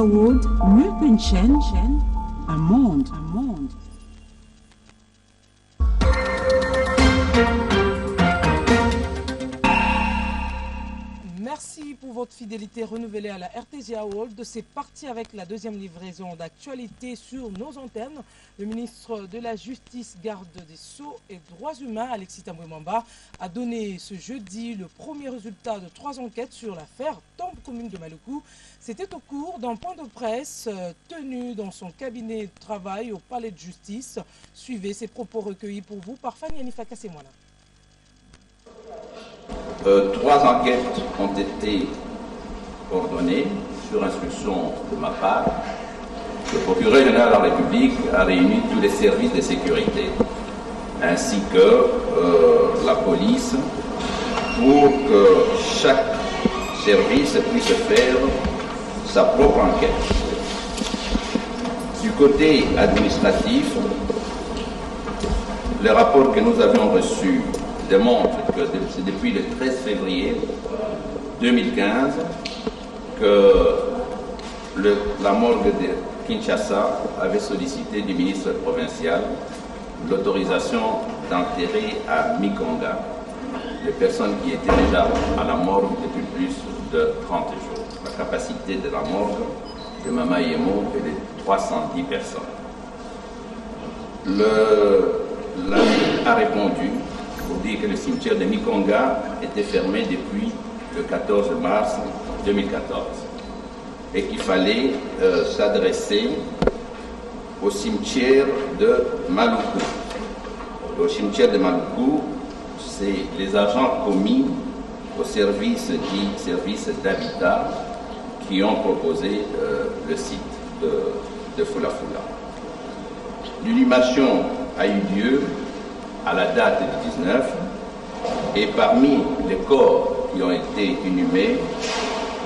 RTGA World, Milton Chen, un monde. Merci pour votre fidélité renouvelée à la RTGA World. C'est parti avec la deuxième livraison d'actualité sur nos antennes. Le ministre de la Justice, Garde des Sceaux et Droits Humains, Alexis Tambwe Mwamba, a donné ce jeudi le premier résultat de 3 enquêtes sur l'affaire Tombe commune de Maluku. C'était au cours d'un point de presse tenu dans son cabinet de travail au palais de justice. Suivez ces propos recueillis pour vous par Fanny Anifa Kassemwana. 3 enquêtes ont été ordonnées sur instruction de ma part. Le procureur général de la République a réuni tous les services de sécurité ainsi que la police pour que chaque service puisse faire sa propre enquête. Du côté administratif, les rapports que nous avions reçus démontre que c'est depuis le 13 février 2015 que la morgue de Kinshasa avait sollicité du ministre provincial l'autorisation d'enterrer à Mikonga les personnes qui étaient déjà à la morgue depuis plus de 30 jours. La capacité de la morgue de Mama Yemo est de 310 personnes. La ville a répondu pour dire que le cimetière de Mikonga était fermé depuis le 14 mars 2014 et qu'il fallait s'adresser au cimetière de Maluku. Au cimetière de Maluku, c'est les agents commis au service d'habitat qui ont proposé le site de Fula Fula. L'inhumation a eu lieu à la date du 19, et parmi les corps qui ont été inhumés,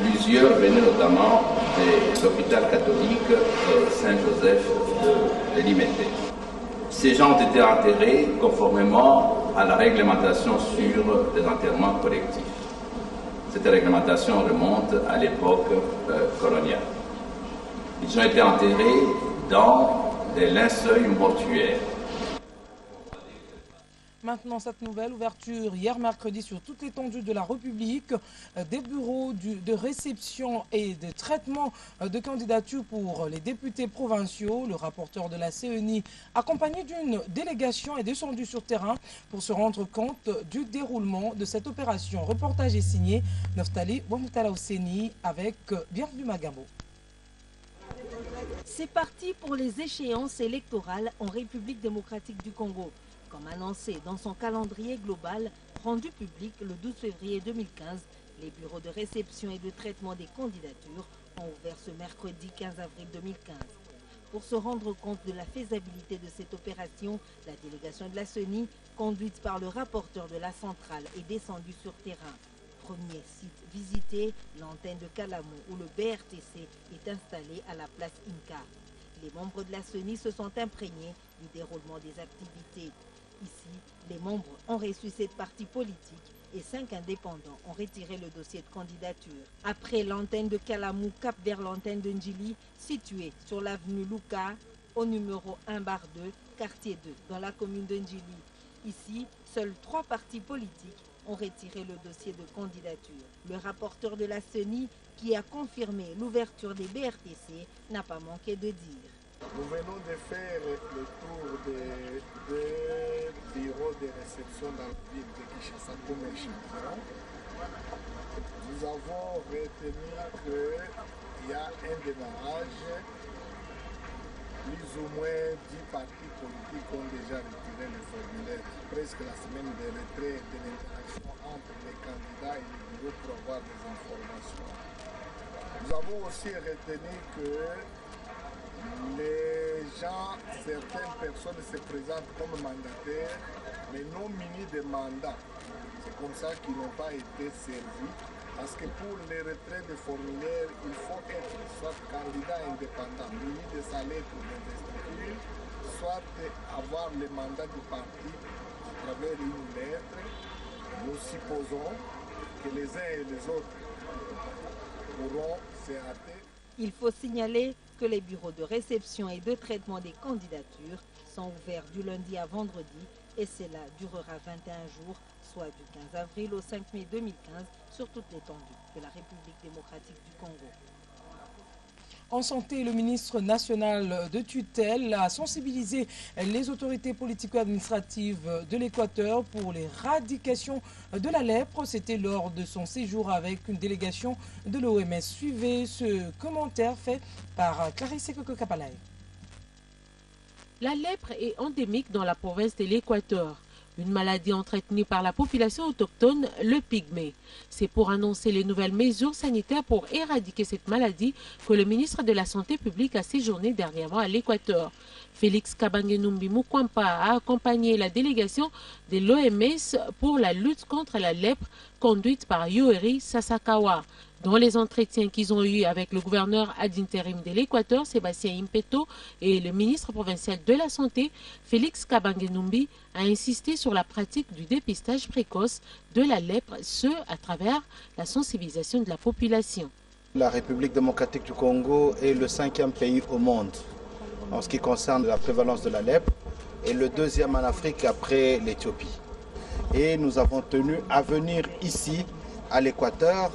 plusieurs venaient notamment de l'hôpital catholique Saint-Joseph de Limete. Ces gens ont été enterrés conformément à la réglementation sur les enterrements collectifs. Cette réglementation remonte à l'époque coloniale. Ils ont été enterrés dans des linceuils mortuaires. Maintenant, cette nouvelle ouverture hier mercredi sur toute l'étendue de la République des bureaux de réception et de traitement de candidatures pour les députés provinciaux. Le rapporteur de la CENI, accompagné d'une délégation, est descendu sur terrain pour se rendre compte du déroulement de cette opération. Reportage est signé Noftali Wamutala Osseni avec Bienvenue Magambo. C'est parti pour les échéances électorales en République démocratique du Congo. Comme annoncé dans son calendrier global rendu public le 12 février 2015, les bureaux de réception et de traitement des candidatures ont ouvert ce mercredi 15 avril 2015. Pour se rendre compte de la faisabilité de cette opération, la délégation de la CENI, conduite par le rapporteur de la centrale, est descendue sur terrain. Premier site visité, l'antenne de Kalamou où le BRTC est installé à la place Inca. Les membres de la CENI se sont imprégnés du déroulement des activités. Ici, les membres ont reçu cette partie politique et 5 indépendants ont retiré le dossier de candidature. Après l'antenne de Kalamou, cap vers l'antenne de Ndjili, située sur l'avenue Luka, au numéro 1/2, quartier 2, dans la commune de Ndjili. Ici, seuls 3 partis politiques ont retiré le dossier de candidature. Le rapporteur de la CENI, qui a confirmé l'ouverture des BRTC, n'a pas manqué de dire. Nous venons de faire le tour des 2 bureaux de réception dans la ville de Kinshasa comme échantillon. Nous avons retenu qu'il y a un démarrage. Plus ou moins 10 partis politiques ont déjà retiré le formulaire. Presque la semaine de retrait de l'interaction entre les candidats et les bureaux pour avoir des informations. Nous avons aussi retenu que les gens, certaines personnes se présentent comme mandataires, mais non munis de mandat. C'est comme ça qu'ils n'ont pas été servis. Parce que pour les retraits de formulaires, il faut être soit candidat indépendant, muni de sa lettre d'investiture, soit avoir le mandat du parti à travers une lettre. Nous supposons que les uns et les autres pourront se hâter Il faut signaler que les bureaux de réception et de traitement des candidatures sont ouverts du lundi à vendredi et cela durera 21 jours, soit du 15 avril au 5 mai 2015 sur toute l'étendue de la République démocratique du Congo. En santé, le ministre national de tutelle a sensibilisé les autorités politico-administratives de l'Équateur pour l'éradication de la lèpre. C'était lors de son séjour avec une délégation de l'OMS. Suivez ce commentaire fait par Clarisse Kokokapalay. La lèpre est endémique dans la province de l'Équateur. Une maladie entretenue par la population autochtone, le pygmée. C'est pour annoncer les nouvelles mesures sanitaires pour éradiquer cette maladie que le ministre de la Santé publique a séjourné dernièrement à l'Équateur. Félix Kabange-Numbi Mukwampa a accompagné la délégation de l'OMS pour la lutte contre la lèpre conduite par Yoweri Sasakawa. Dans les entretiens qu'ils ont eus avec le gouverneur ad interim de l'Équateur, Sébastien Impeto, et le ministre provincial de la Santé, Félix Kabange-Numbi, a insisté sur la pratique du dépistage précoce de la lèpre, ce à travers la sensibilisation de la population. La République démocratique du Congo est le 5e pays au monde en ce qui concerne la prévalence de la lèpre et le 2e en Afrique après l'Éthiopie. Et nous avons tenu à venir ici, à l'Équateur,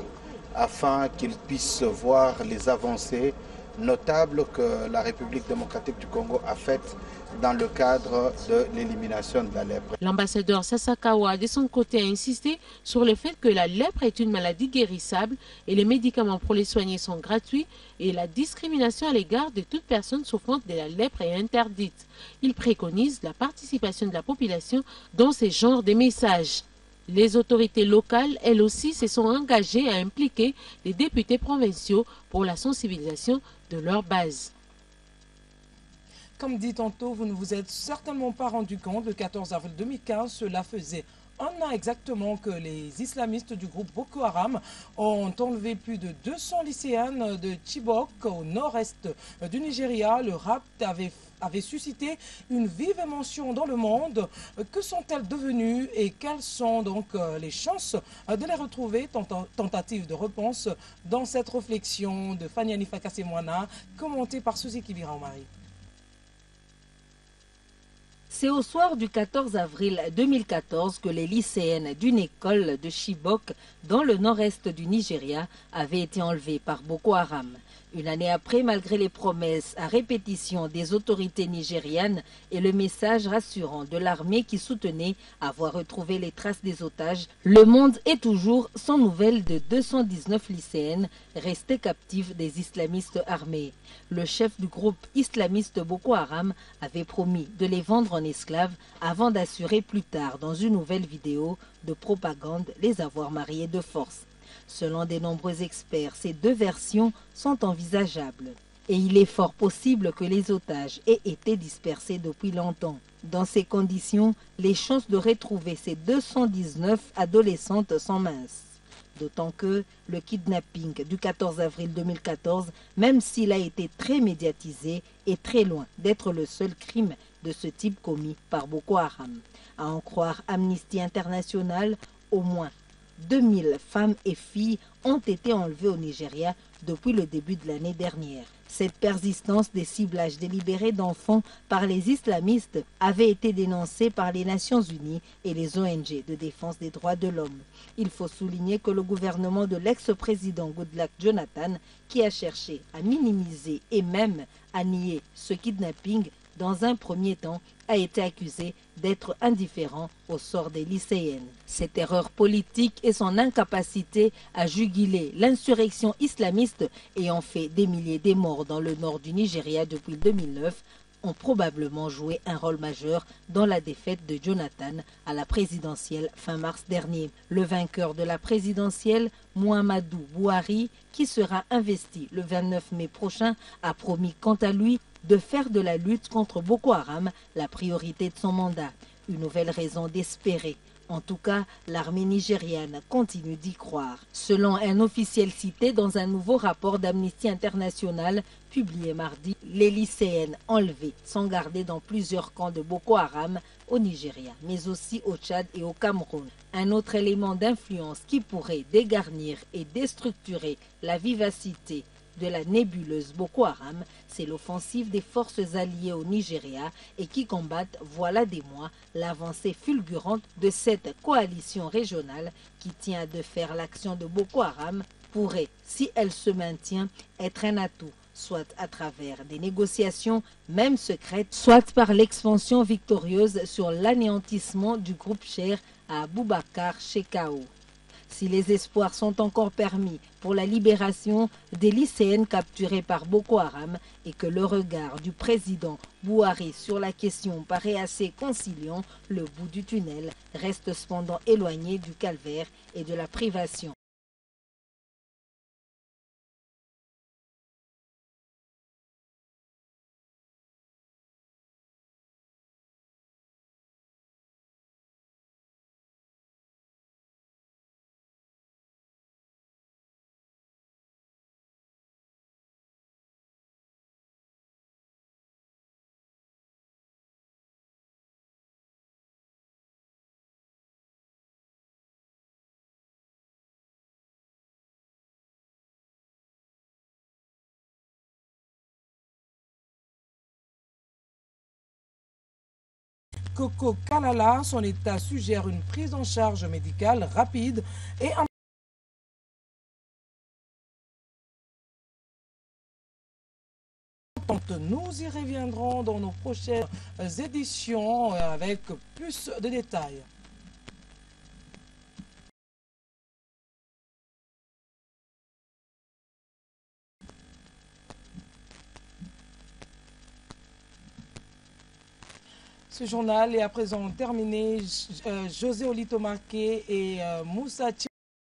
afin qu'ils puissent voir les avancées notables que la République démocratique du Congo a faites dans le cadre de l'élimination de la lèpre. L'ambassadeur Sasakawa, de son côté, a insisté sur le fait que la lèpre est une maladie guérissable et les médicaments pour les soigner sont gratuits et la discrimination à l'égard de toute personne souffrante de la lèpre est interdite. Il préconise la participation de la population dans ces genres de messages. Les autorités locales, elles aussi, se sont engagées à impliquer les députés provinciaux pour la sensibilisation de leur base. Comme dit tantôt, vous ne vous êtes certainement pas rendu compte, le 14 avril 2015, cela faisait un an exactement que les islamistes du groupe Boko Haram ont enlevé plus de 200 lycéennes de Chibok au nord-est du Nigeria. Le rapt avait suscité une vive émotion dans le monde. Que sont-elles devenues et quelles sont donc les chances de les retrouver? Tentative de réponse dans cette réflexion de Fanny Anifa Kassemwana, commentée par Suzy Kibira-Omari. C'est au soir du 14 avril 2014 que les lycéennes d'une école de Chibok, dans le nord-est du Nigeria, avaient été enlevées par Boko Haram. Une année après, malgré les promesses à répétition des autorités nigérianes et le message rassurant de l'armée qui soutenait avoir retrouvé les traces des otages, le monde est toujours sans nouvelles de 219 lycéennes restées captives des islamistes armés. Le chef du groupe islamiste Boko Haram avait promis de les vendre en esclaves avant d'assurer plus tard dans une nouvelle vidéo de propagande les avoir mariés de force. Selon de nombreux experts, ces deux versions sont envisageables. Et il est fort possible que les otages aient été dispersés depuis longtemps. Dans ces conditions, les chances de retrouver ces 219 adolescentes sont minces. D'autant que le kidnapping du 14 avril 2014, même s'il a été très médiatisé, est très loin d'être le seul crime de ce type commis par Boko Haram. À en croire Amnesty International, au moins 2000 femmes et filles ont été enlevées au Nigeria depuis le début de l'année dernière. Cette persistance des ciblages délibérés d'enfants par les islamistes avait été dénoncée par les Nations Unies et les ONG de défense des droits de l'homme. Il faut souligner que le gouvernement de l'ex-président Goodluck Jonathan, qui a cherché à minimiser et même à nier ce kidnapping, dans un premier temps, a été accusé d'être indifférent au sort des lycéennes. Cette erreur politique et son incapacité à juguler l'insurrection islamiste ayant fait des milliers de morts dans le nord du Nigeria depuis 2009 ont probablement joué un rôle majeur dans la défaite de Jonathan à la présidentielle fin mars dernier. Le vainqueur de la présidentielle, Muhammadu Buhari, qui sera investi le 29 mai prochain, a promis quant à lui de faire de la lutte contre Boko Haram la priorité de son mandat. Une nouvelle raison d'espérer. En tout cas, l'armée nigériane continue d'y croire. Selon un officiel cité dans un nouveau rapport d'Amnesty International publié mardi, les lycéennes enlevées sont gardées dans plusieurs camps de Boko Haram au Nigeria, mais aussi au Tchad et au Cameroun. Un autre élément d'influence qui pourrait dégarnir et déstructurer la vivacité de la nébuleuse Boko Haram, c'est l'offensive des forces alliées au Nigeria et qui combattent, voilà des mois, l'avancée fulgurante de cette coalition régionale qui tient de faire l'action de Boko Haram pourrait, si elle se maintient, être un atout, soit à travers des négociations, même secrètes, soit par l'expansion victorieuse sur l'anéantissement du groupe Cher à Boubacar Chekao. Si les espoirs sont encore permis pour la libération des lycéennes capturées par Boko Haram et que le regard du président Bouhari sur la question paraît assez conciliant, le bout du tunnel reste cependant éloigné du calvaire et de la privation. Coco Kalala, son état suggère une prise en charge médicale rapide et importante. Nous y reviendrons dans nos prochaines éditions avec plus de détails. Ce journal est à présent terminé. José Olito Marquet et Moussa